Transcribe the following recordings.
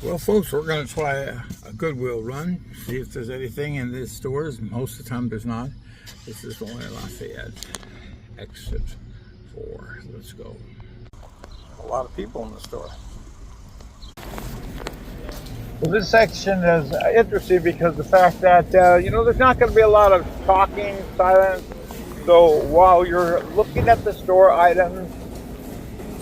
Well, folks, we're going to try a Goodwill run, see if there's anything in these stores. Most of the time there's not. This is only Lafayette. Exit 4. Let's go. A lot of people in the store. Well, this section is interesting because the fact that, there's not going to be a lot of talking, silence. So while you're looking at the store items,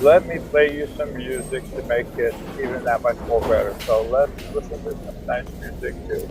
let me play you some music to make it even that much more better. So let's listen to some nice music too.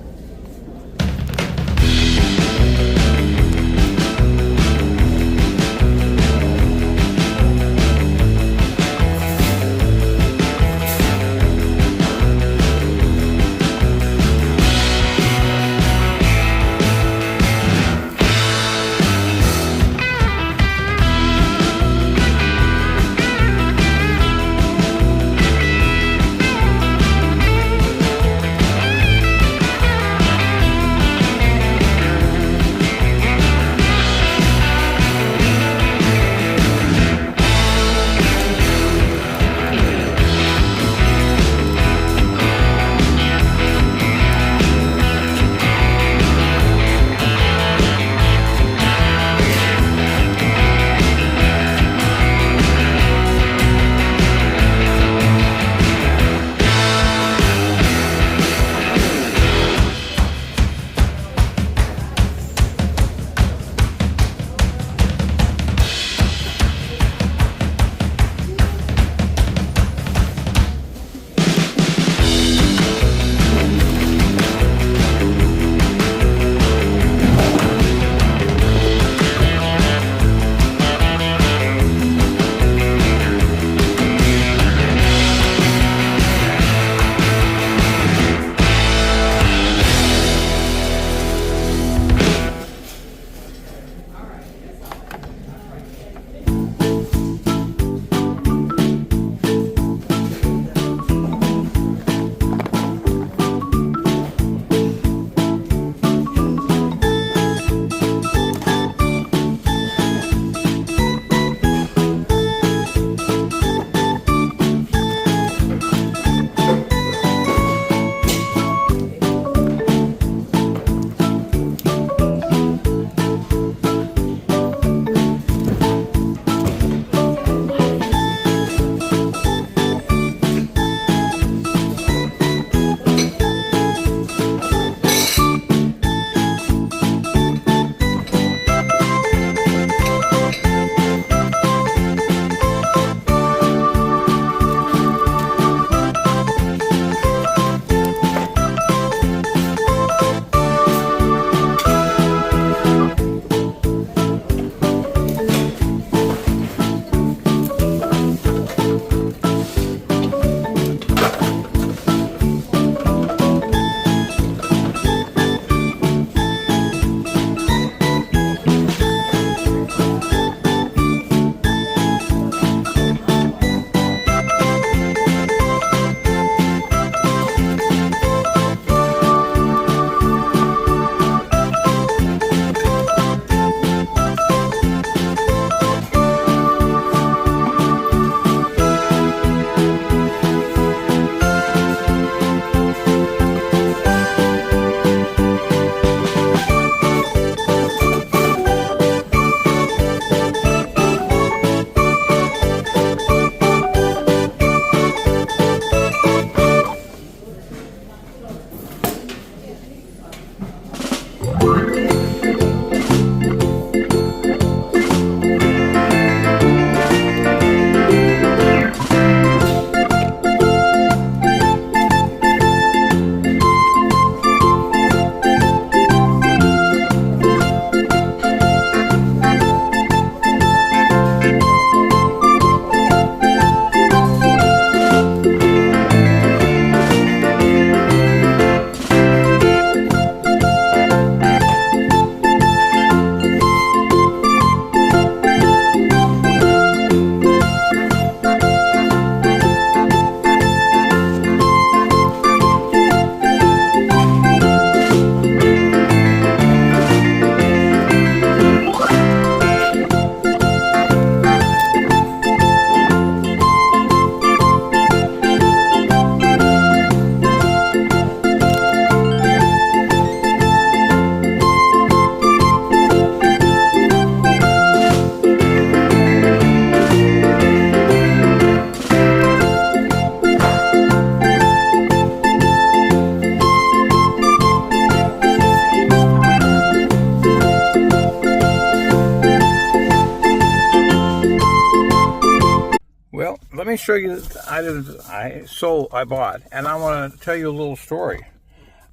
me show you the items I bought, and I want to tell you a little story.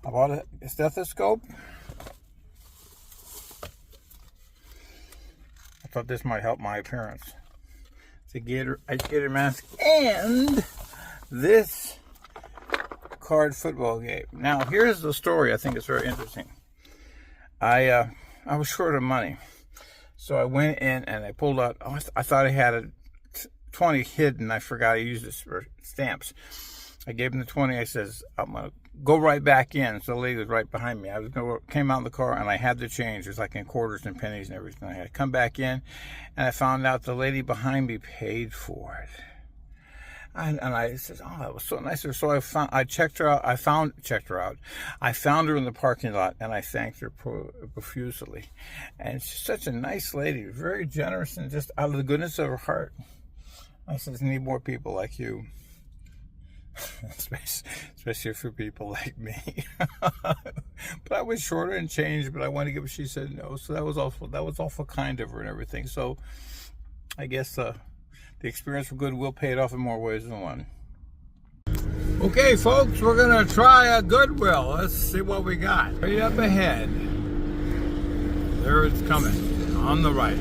I bought a stethoscope. I thought this might help my appearance. It's a gator mask, and this card football game. Now, here's the story. I think it's very interesting. I was short of money, so I went in and I pulled out. Oh, I thought I had a 20 hidden. I forgot I used this for stamps. I gave him the 20. I says, I'm gonna go right back in. So the lady was right behind me. Came out in the car and I had the change. It was like in quarters and pennies and everything. I had to come back in, and I found out the lady behind me paid for it. And I said, oh, that was so nice of her. So I checked her out. I found her in the parking lot, and I thanked her profusely. And she's such a nice lady, very generous, and just out of the goodness of her heart. I said, I need more people like you. Especially for people like me. But I was shorter and changed, but I wanted to give her, she said no. So that was awful kind of her and everything. So I guess the experience with Goodwill paid off in more ways than one. Okay, folks, we're gonna try a Goodwill. Let's see what we got. Right up ahead. There it's coming, on the right.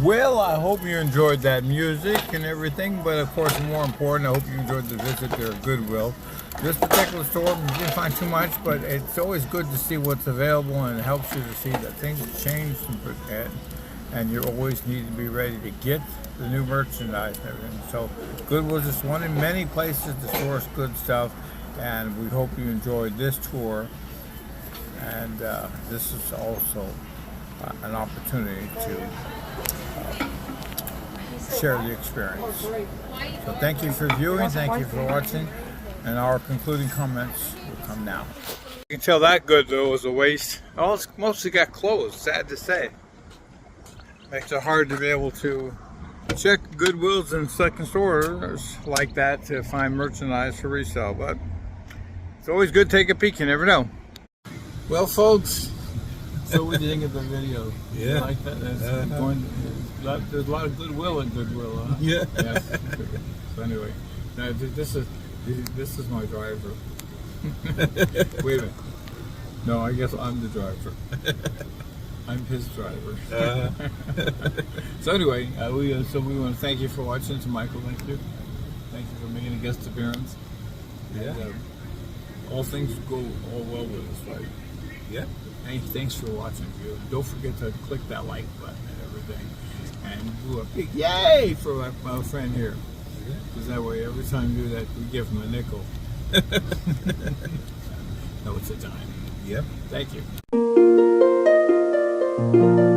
Well, I hope you enjoyed that music and everything, but of course, more important, I hope you enjoyed the visit to Goodwill. This particular store, we didn't find too much, but it's always good to see what's available, and it helps you to see that things have changed and you always need to be ready to get the new merchandise and everything. So Goodwill is just one in many places to source good stuff, and we hope you enjoyed this tour. And this is also an opportunity to share the experience. So thank you for viewing, thank you for watching, and our concluding comments will come now. You can tell that Goodwill was a waste. Oh, it's mostly got closed, sad to say. Makes it hard to be able to check Goodwills and second stores like that to find merchandise for resale, but it's always good to take a peek, you never know. Well, folks, so we didn't get the video. Yeah. You like that? There's a lot of Goodwill in Goodwill, huh? Yeah. Yes. So anyway, now, this is my driver. Wait a minute. No, I guess I'm the driver. I'm his driver. So anyway, we want to thank you for watching. To Michael, thank you. Thank you for making a guest appearance. Yeah. And, all things go all well with us, right? Yeah. Hey, thanks for watching. Don't forget to click that like button and everything, and do a big yay for my friend here. Because that way, every time you do that, we give him a nickel. No, it's a time. Yep. Thank you.